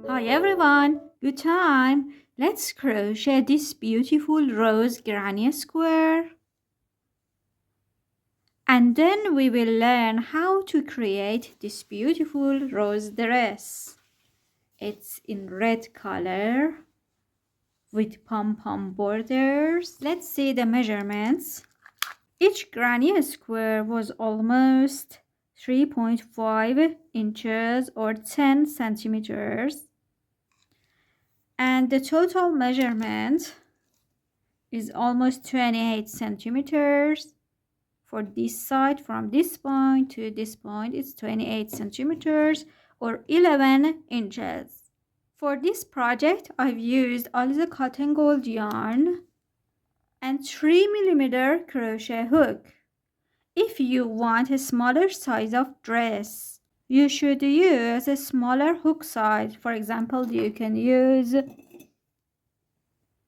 Hi everyone, good time. Let's crochet this beautiful rose granny square. And then we will learn how to create this beautiful rose dress. It's in red color with pom-pom borders. Let's see the measurements. Each granny square was almost 3.5 inches or 10 centimeters. And the total measurement is almost 28 centimeters. For this side, from this point to this point, it's 28 centimeters or 11 inches. For this project, I've used Alize cotton gold yarn and 3mm crochet hook. If you want a smaller size of dress, you should use a smaller hook size. For example, you can use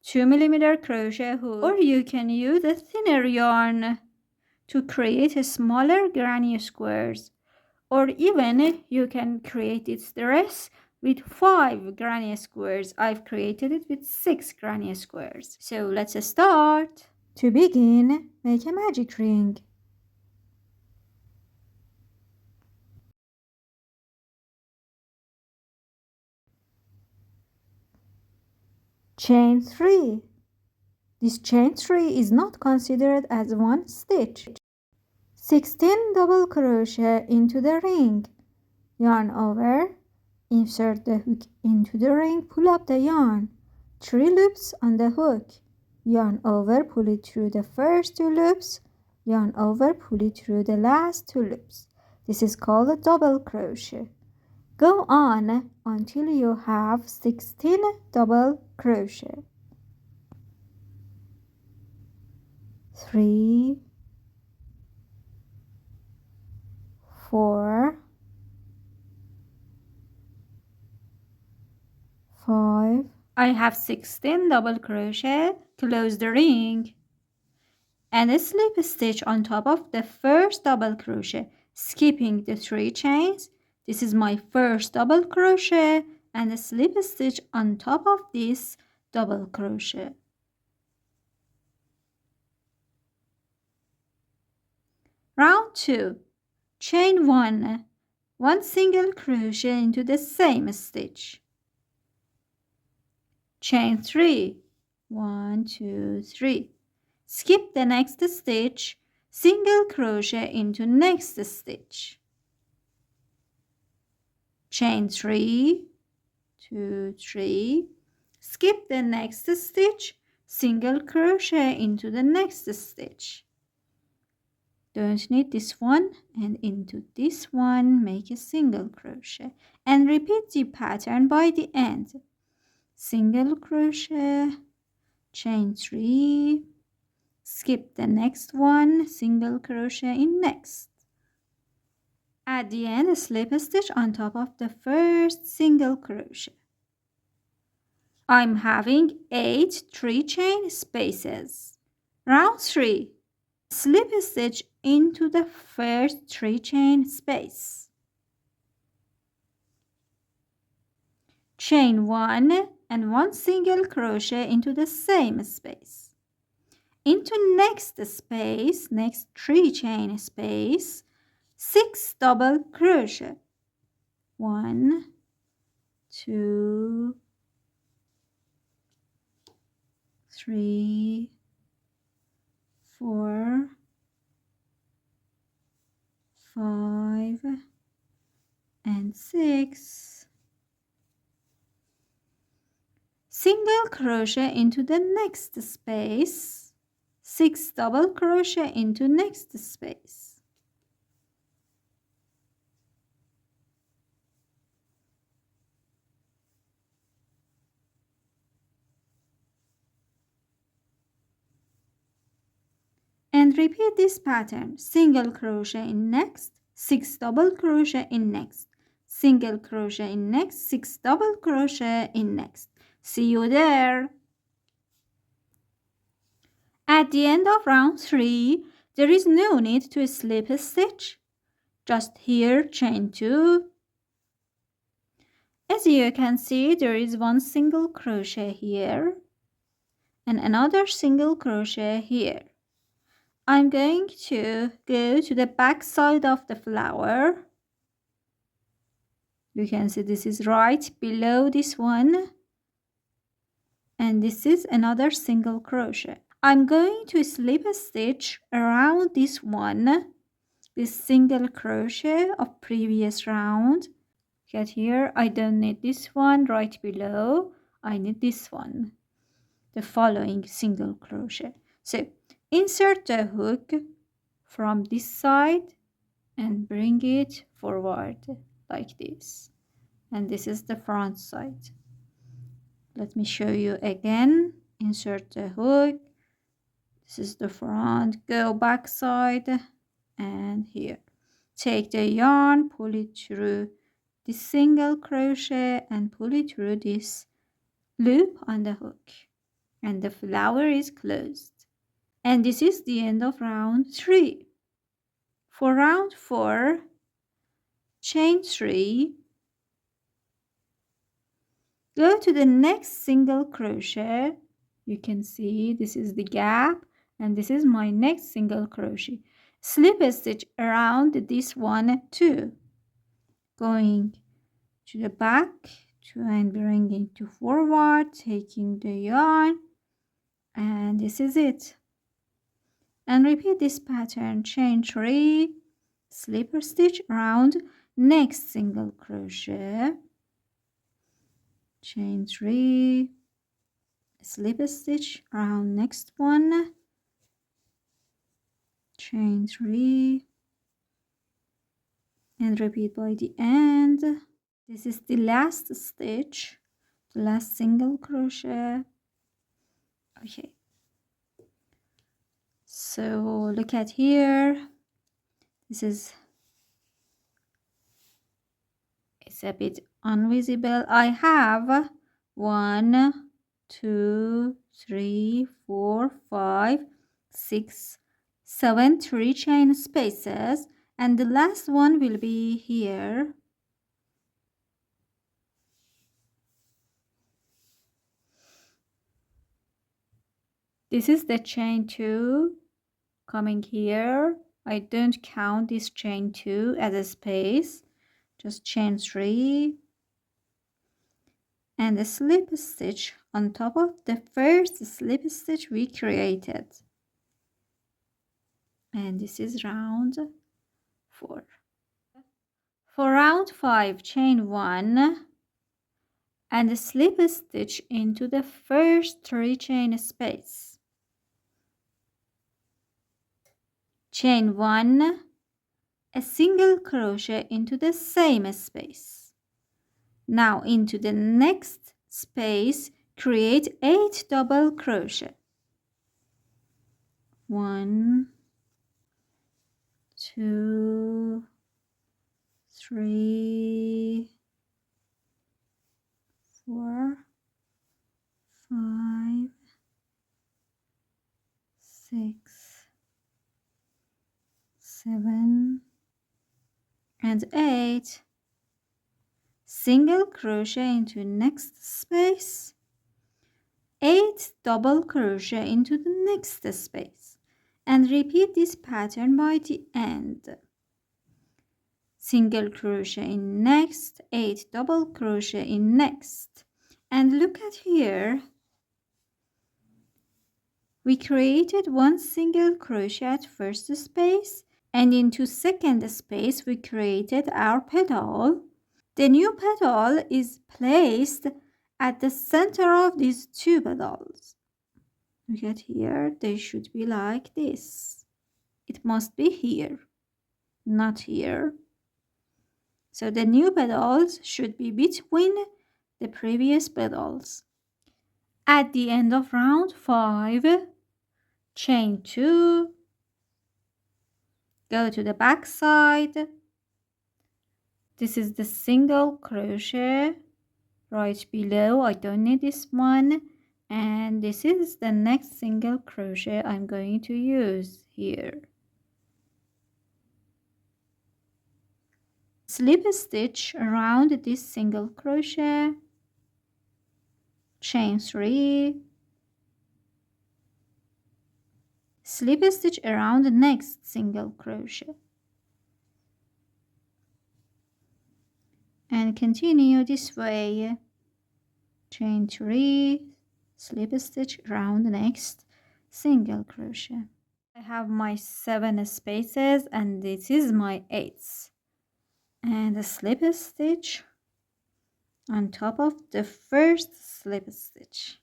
2mm crochet hook, or you can use a thinner yarn to create a smaller granny squares, or even you can create this dress with 5 granny squares. I've created it with 6 granny squares. So let's start. To begin, make a magic ring. Chain 3. This chain 3 is not considered as one stitch. 16 double crochet into the ring. Yarn over, insert the hook into the ring, pull up the yarn. 3 loops on the hook. Yarn over, pull it through the first 2 loops. Yarn over, pull it through the last 2 loops. This is called a double crochet. Go on until you have 16 double crochet. 3, 4, 5. I have 16 double crochet. Close the ring and slip stitch on top of the first double crochet, skipping the 3 chains. This is my first double crochet, and slip stitch on top of this double crochet. Round 2. Chain 1, 1 single crochet into the same stitch. Chain 3, 1, 2, 3. Skip the next stitch, single crochet into next stitch. Chain 3, 2, 3. Skip the next stitch, single crochet into the next stitch. Don't need this one, and into this one make a single crochet and repeat the pattern by the end. Single crochet, chain 3, skip the next one, single crochet in next. At the end, slip stitch on top of the first single crochet. I'm having 8 3-chain spaces. Round 3. Slip stitch into the first 3-chain space. Chain 1 and 1 single crochet into the same space. Into next space, next 3-chain space, 6 double crochet. 1, 2, 3, 4, 5, and 6. Single crochet into the next space, 6 double crochet into next space. And repeat this pattern. Single crochet in next, 6 double crochet in next, single crochet in next, 6 double crochet in next. See you there. At the end of round 3, there is no need to slip a stitch. Just here chain 2, As you can see, there is one single crochet here and another single crochet here. I'm going to go to the back side of the flower. You can see this is right below this one, and this is another single crochet. I'm going to slip a stitch around this one, this single crochet of previous round. Get here, I don't need this one right below, I need this one, the following single crochet. So insert the hook from this side and bring it forward like this, and this is the front side. Let me show you again. Insert the hook, this is the front, go back side, and here take the yarn, pull it through this single crochet and pull it through this loop on the hook, and the flower is closed. And this is the end of round 3. For round 4, chain 3, go to the next single crochet. You can see this is the gap and this is my next single crochet. Slip a stitch around this one too, going to the back and bringing to forward, taking the yarn, and this is it. And repeat this pattern. Chain 3, slip a stitch around next single crochet, chain 3, slip a stitch around next one, chain 3, and repeat by the end. This is the last stitch, the last single crochet. Okay, so look at here, this is, it's a bit invisible. I have 1, 2, 3, 4, 5, 6, 7 3 chain spaces, and the last one will be here. This is the chain 2 coming here. I don't count this chain 2 as a space, just chain 3 and a slip stitch on top of the first slip stitch we created. And this is round 4. For round 5, chain 1 and slip a stitch into the first 3 chain space. Chain 1, a single crochet into the same space. Now into the next space, create 8 double crochet. 1, 2, 3, 4, 5, 6, 7, and 8. Single crochet into next space, 8 double crochet into the next space, and repeat this pattern by the end. Single crochet in next, 8 double crochet in next. And look at here, we created 1 single crochet at first space, and into second space we created our petal. The new petal is placed at the center of these 2 petals. Look at here, they should be like this. It must be here, not here. So the new petals should be between the previous petals. At the end of round 5, chain 2, go to the back side. This is the single crochet right below. I don't need this one. And this is the next single crochet I'm going to use here. slip stitch around this single crochet, chain 3, slip stitch around the next single crochet, and continue this way, chain 3, slip stitch around the next single crochet. I have my 7 spaces and this is my 8th, and a slip stitch on top of the first slip stitch.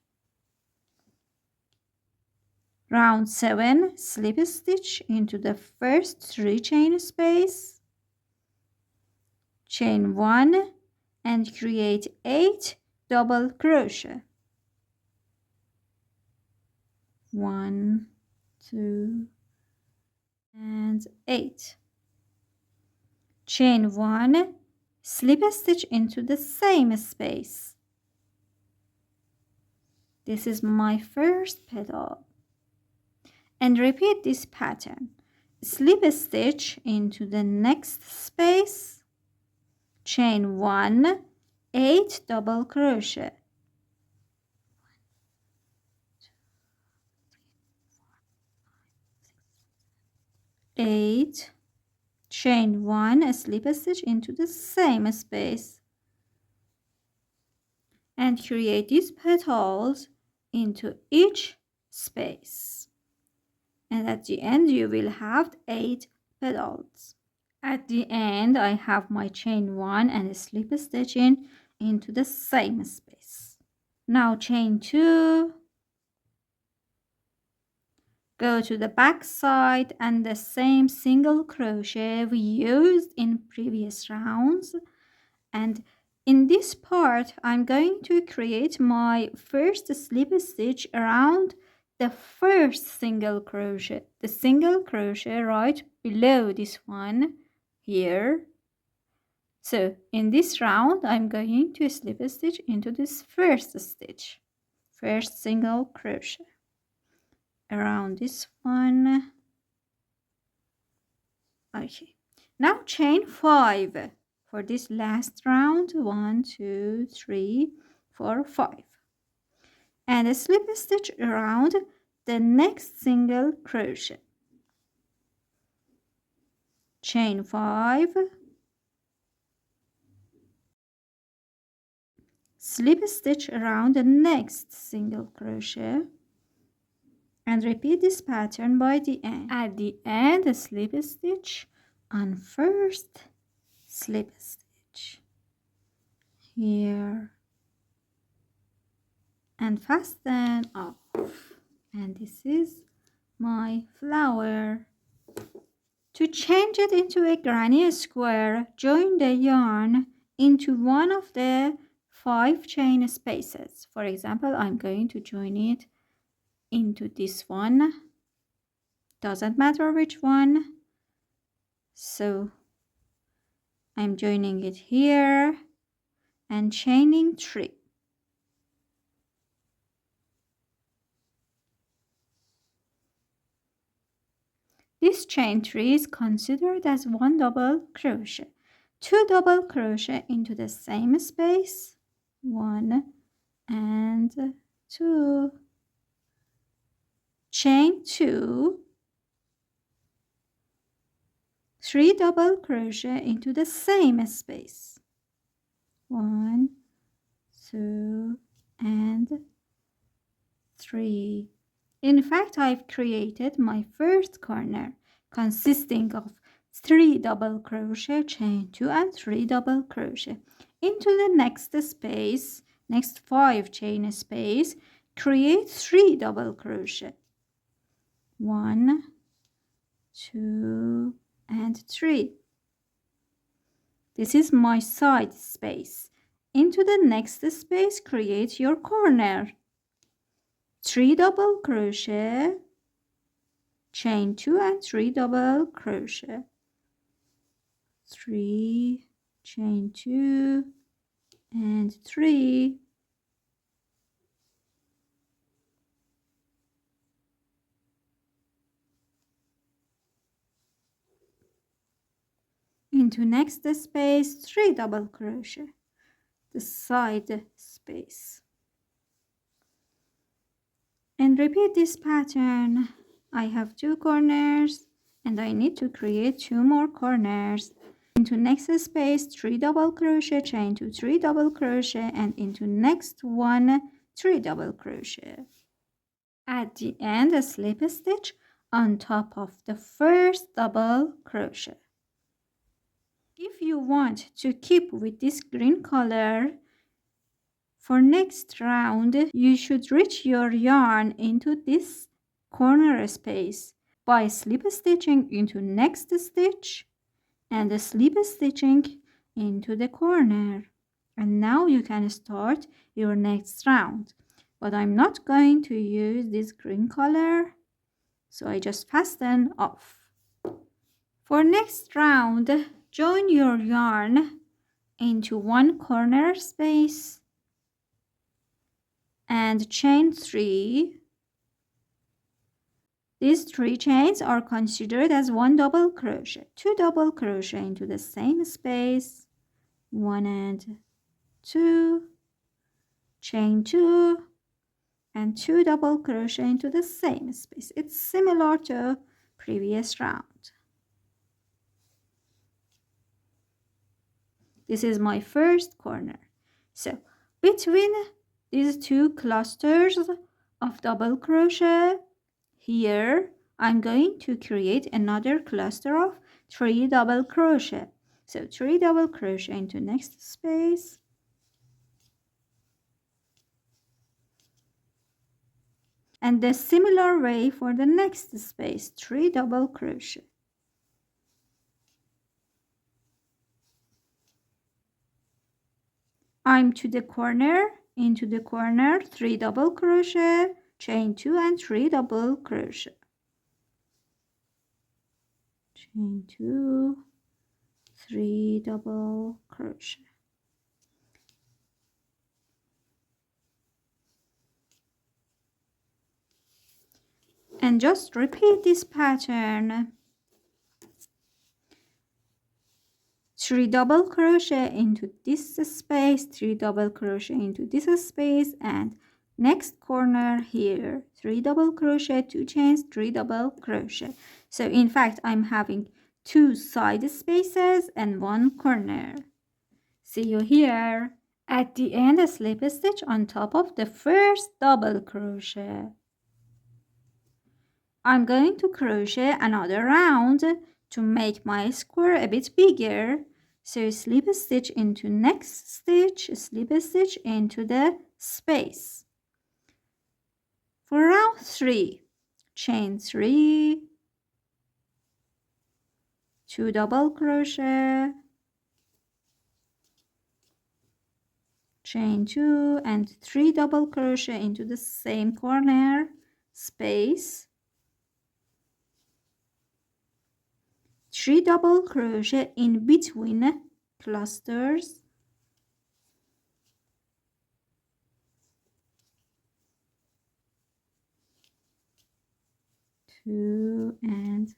Round 7, slip stitch into the first 3 chain space, chain 1 and create 8 double crochet. 1, 2 and 8. Chain 1, slip stitch into the same space. This is my first petal. And repeat this pattern. Slip stitch into the next space, chain 1, 8 double crochet. 8, chain 1, a slip stitch into the same space, and create these petals into each space, and at the end you will have 8 petals. At the end I have my chain 1 and a slip stitch into the same space. Now chain 2, go to the back side and the same single crochet we used in previous rounds, and in this part I'm going to create my first slip stitch around the first single crochet, the single crochet right below this one here. So in this round I'm going to slip stitch into this first stitch, first single crochet around this one. Okay, now chain 5 for this last round. 1, 2, 3, 4, 5, and a slip stitch around the next single crochet, chain 5, slip stitch around the next single crochet, and repeat this pattern by the end. At the end, a slip stitch on first slip stitch here and fasten off. And this is my flower. To change it into a granny square, join the yarn into one of the 5 chain spaces. For example, I'm going to join it into this one, doesn't matter which one. So I'm joining it here and chaining 3. This chain 3 is considered as 1 double crochet. 2 double crochet into the same space, 1 and 2. Chain 2, 3 double crochet into the same space, 1, 2 and 3. In fact, I've created my first corner consisting of 3 double crochet, chain 2 and 3 double crochet into the next space, next 5 chain space, create 3 double crochet, 1, 2 and 3. This is my side space. Into the next space, create your corner, 3 double crochet, chain 2 and 3 double crochet, 3, chain 2 and 3. into next space 3 double crochet, the side space, and repeat this pattern. I have 2 corners and I need to create 2 more corners. Into next space 3 double crochet, chain to 3 double crochet, and into next one 3 double crochet. At the end, a slip stitch on top of the first double crochet. If you want to keep with this green color, for next round, you should reach your yarn into this corner space by slip stitching into next stitch and slip stitching into the corner. And now you can start your next round. But I'm not going to use this green color, so I just fasten off. For next round, join your yarn into one corner space and chain 3. These 3 chains are considered as 1 double crochet. 2 double crochet into the same space, 1 and 2, chain 2, and 2 double crochet into the same space. It's similar to previous round. This is my first corner. So between these 2 clusters of double crochet, here I'm going to create another cluster of 3 double crochet. So 3 double crochet into next space, and the similar way for the next space, 3 double crochet. I'm to the corner, into the corner, 3 double crochet, chain 2 and 3 double crochet, chain 2, 3 double crochet, and just repeat this pattern. 3 double crochet into this space, 3 double crochet into this space, and next corner here 3 double crochet, 2 chains, 3 double crochet. So in fact I'm having 2 side spaces and 1 corner. See you here. At the end, a slip stitch on top of the first double crochet. I'm going to crochet another round to make my square a bit bigger. So slip stitch into next stitch, slip stitch into the space. For round 3, chain 3, 2 double crochet, chain 2 and 3 double crochet into the same corner space, 3 double crochet in between clusters, 2 and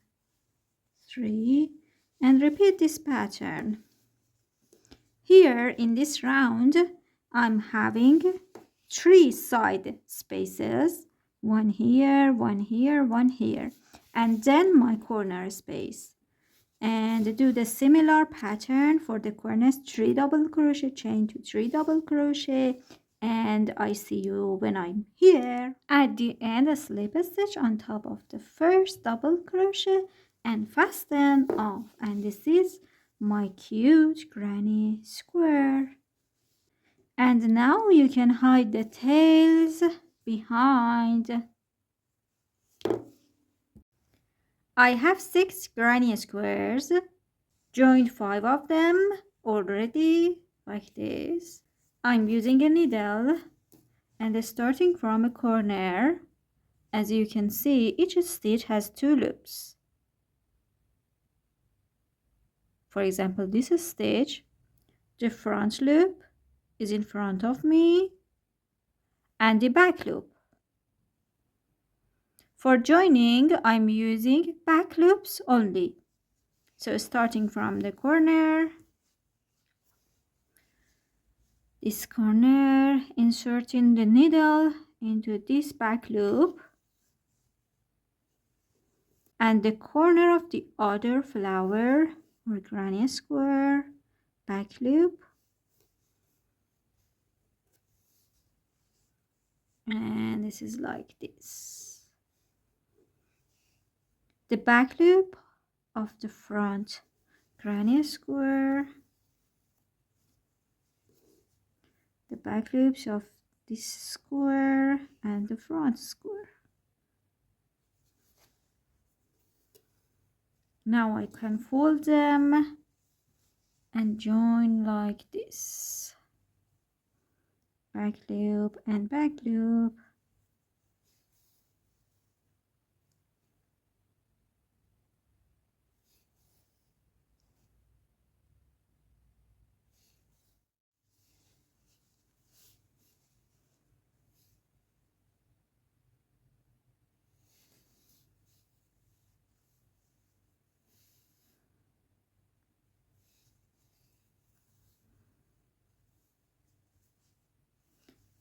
3, and repeat this pattern. Here in this round I'm having 3 side spaces, 1 here, 1 here, 1 here, and then my corner space. And do the similar pattern for the corners, 3 double crochet, chain to 3 double crochet, and I see you when I'm here. At the end, a slip stitch on top of the first double crochet and fasten off. And this is my cute granny square. And now you can hide the tails behind. I have 6 granny squares, joined 5 of them already like this. I'm using a needle and starting from a corner. As you can see, each stitch has 2 loops. For example, this stitch, the front loop is in front of me and the back loop. For joining, I'm using back loops only. So starting from the corner, this corner, inserting the needle into this back loop and the corner of the other flower or granny square, back loop, and this is like this. The back loop of the front granny square, the back loops of this square and the front square. Now I can fold them and join like this. Back loop and back loop.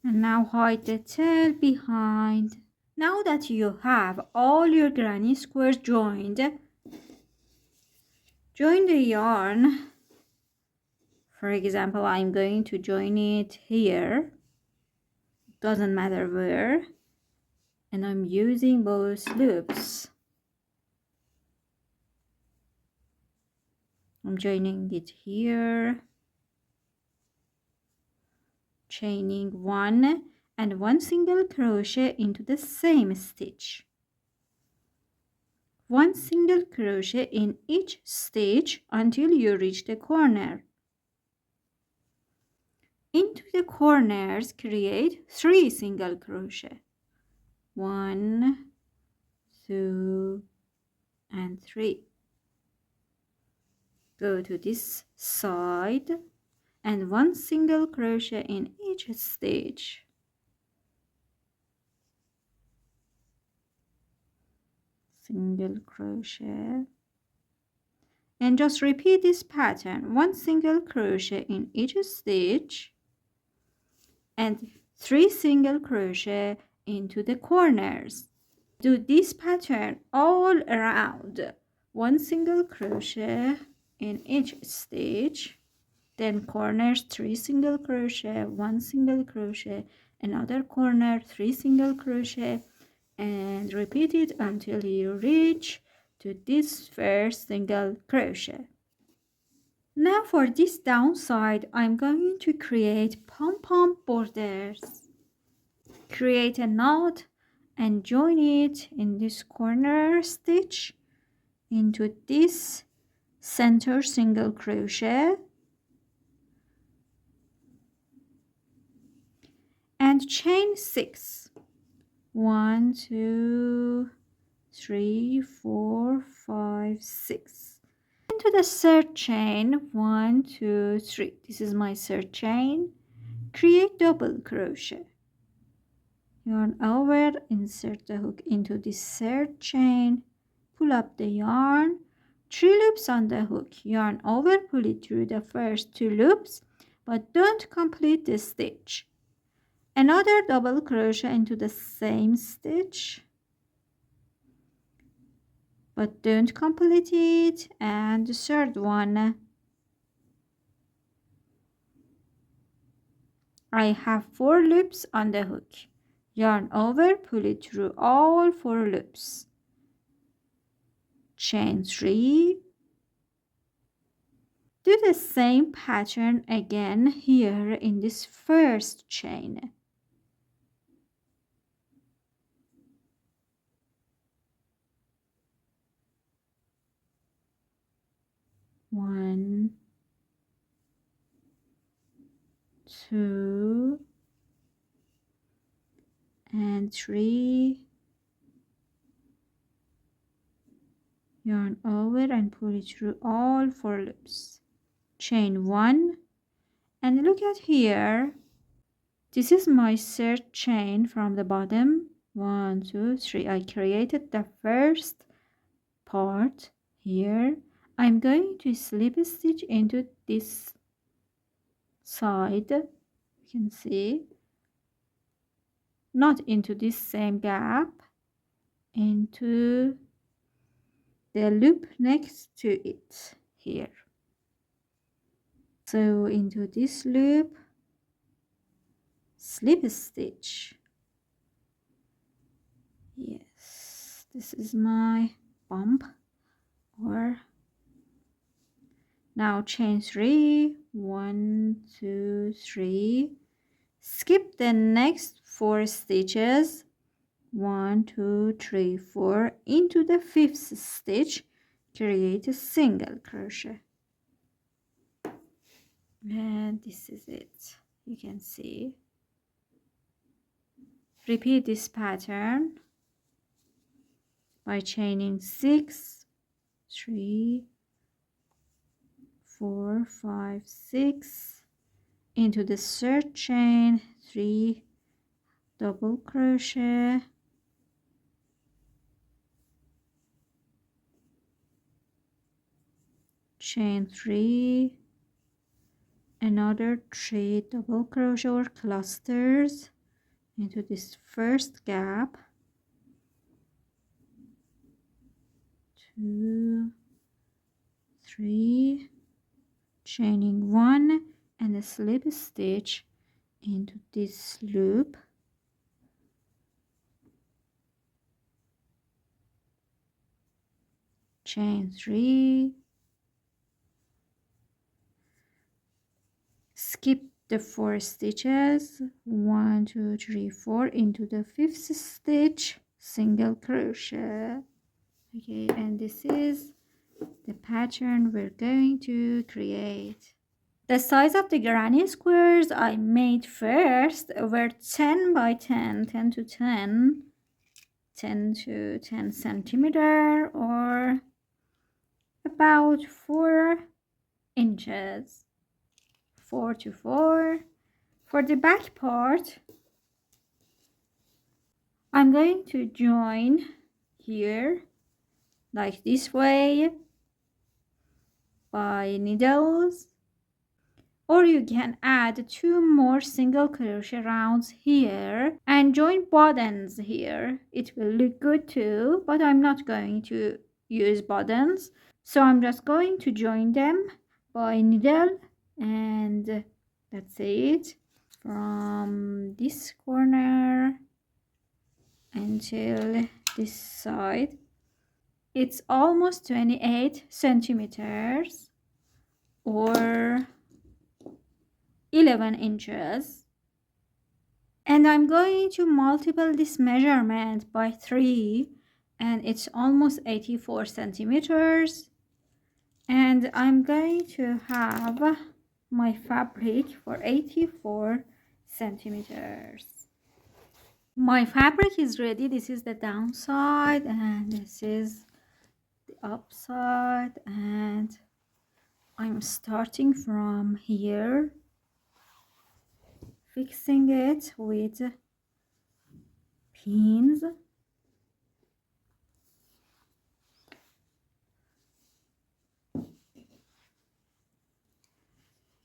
And now hide the tail behind. Now that you have all your granny squares joined, join the yarn. For example, I'm going to join it here. Doesn't matter where. And I'm using both loops. I'm joining it here. Chaining 1 and 1 single crochet into the same stitch. 1 single crochet in each stitch until you reach the corner. Into the corners, create 3 single crochet. 1, 2, and 3. Go to this side and 1 single crochet in each stitch. Single crochet. And just repeat this pattern. 1 single crochet in each stitch and 3 single crochet into the corners. Do this pattern all around. 1 single crochet in each stitch, then corners 3 single crochet, 1 single crochet, another corner 3 single crochet, and repeat it until you reach to this first single crochet. Now for this downside, I'm going to create pom-pom borders. Create a knot and join it in this corner stitch into this center single crochet and chain 6. 1, 2, 3, 4, 5, 6. Into the third chain, 1, 2, 3. This is my third chain. Create double crochet. Yarn over, insert the hook into this third chain, pull up the yarn, 3 loops on the hook, yarn over, pull it through the first 2 loops, but don't complete the stitch. Another double crochet into the same stitch, but don't complete it, and the third one. I have 4 loops on the hook. Yarn over, pull it through all 4 loops. Chain 3. Do the same pattern again here in this first chain. 1, 2, and 3. Yarn over and pull it through all 4 loops. Chain 1 and look at here. This is my third chain from the bottom. 1, 2, 3. I created the first part here. I'm going to slip stitch into this side, you can see, not into this same gap, into the loop next to it here. So into this loop, slip stitch. Yes, this is my bump. Or now chain 3, 1, 2, 3. Skip the next 4 stitches, 1, 2, 3, 4, into the 5th stitch, create a single crochet. And this is it, you can see. Repeat this pattern by chaining 6, 3, 4, 5, 6, into the 3rd chain, 3 double crochet, chain 3, another 3 double crochet or clusters into this 1st gap, 2, 3, chaining 1 and a slip stitch into this loop, chain 3, skip the 4 stitches, 1, 2, 3, 4, into the 5th stitch, single crochet. Okay, and this is the pattern we're going to create. The size of the granny squares I made first were 10 by 10, 10 to 10, 10 to 10 centimeter, or about 4 inches, 4 to 4. For the back part, I'm going to join here like this way by needles, or you can add 2 more single crochet rounds here and join buttons here. It will look good too, but I'm not going to use buttons, so I'm just going to join them by needle, and that's it, from this corner until this side. It's almost 28 centimeters or 11 inches, and I'm going to multiply this measurement by 3, and it's almost 84 centimeters, and I'm going to have my fabric for 84 centimeters. My fabric is ready. This is the downside and this is the upside, and I'm starting from here, fixing it with pins,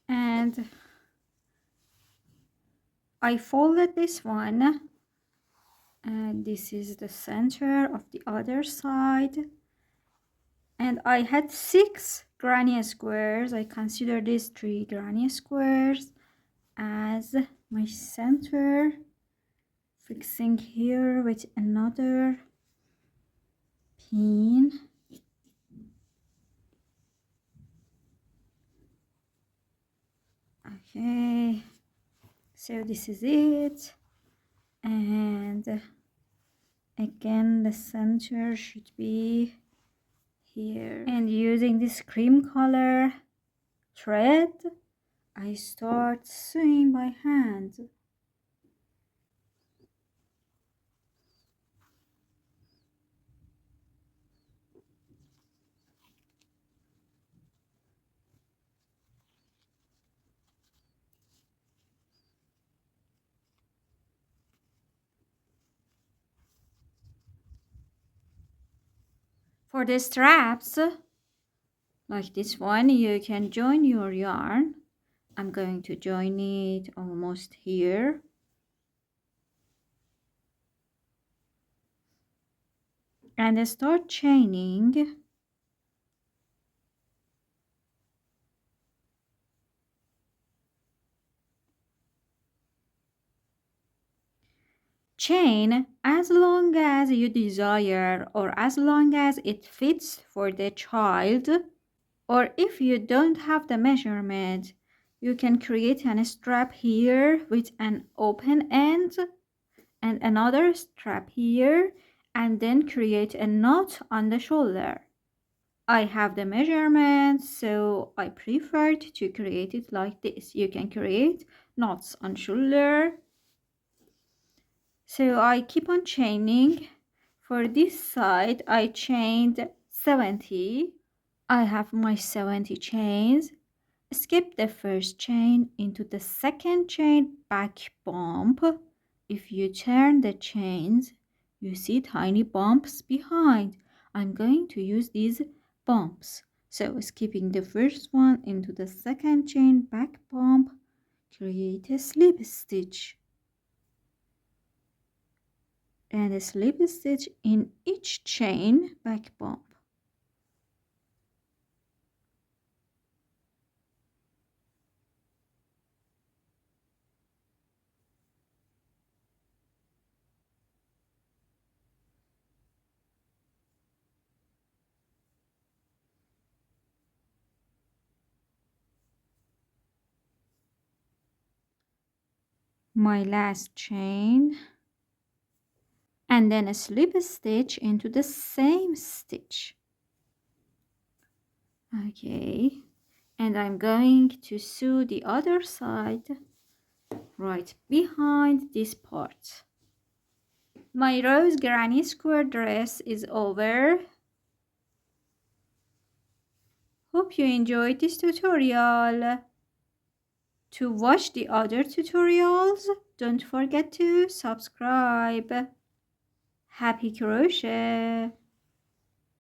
and I folded this one, and this is the center of the other side, and I had 6 granny squares. I consider these 3 granny squares as my center, fixing here with another pin. Okay, so this is it, and again the center should be here, and using this cream color thread I start sewing by hand. For the straps, Like this one, you can join your yarn. I'm going to join it almost here. And start chaining. Chain as long as you desire or as long as it fits for the child. Or if you don't have the measurement, you can create a strap here with an open end and another strap here, and then create a knot on the shoulder. I have the measurements, so I preferred to create it like this. You can create knots on shoulder. So I keep on chaining. For this side, I chained 70. I have my 70 chains. Skip the first chain into the second chain back bump. If you turn the chains, you see tiny bumps behind. I'm going to use these bumps. So skipping the first one into the second chain back bump, create a slip stitch. And a slip stitch in each chain back bump. My last chain, and then a slip stitch into the same stitch. Okay, and I'm going to sew the other side right behind this part. My rose granny square dress is over. Hope you enjoyed this tutorial. To watch the other tutorials, don't forget to subscribe. Happy crochet!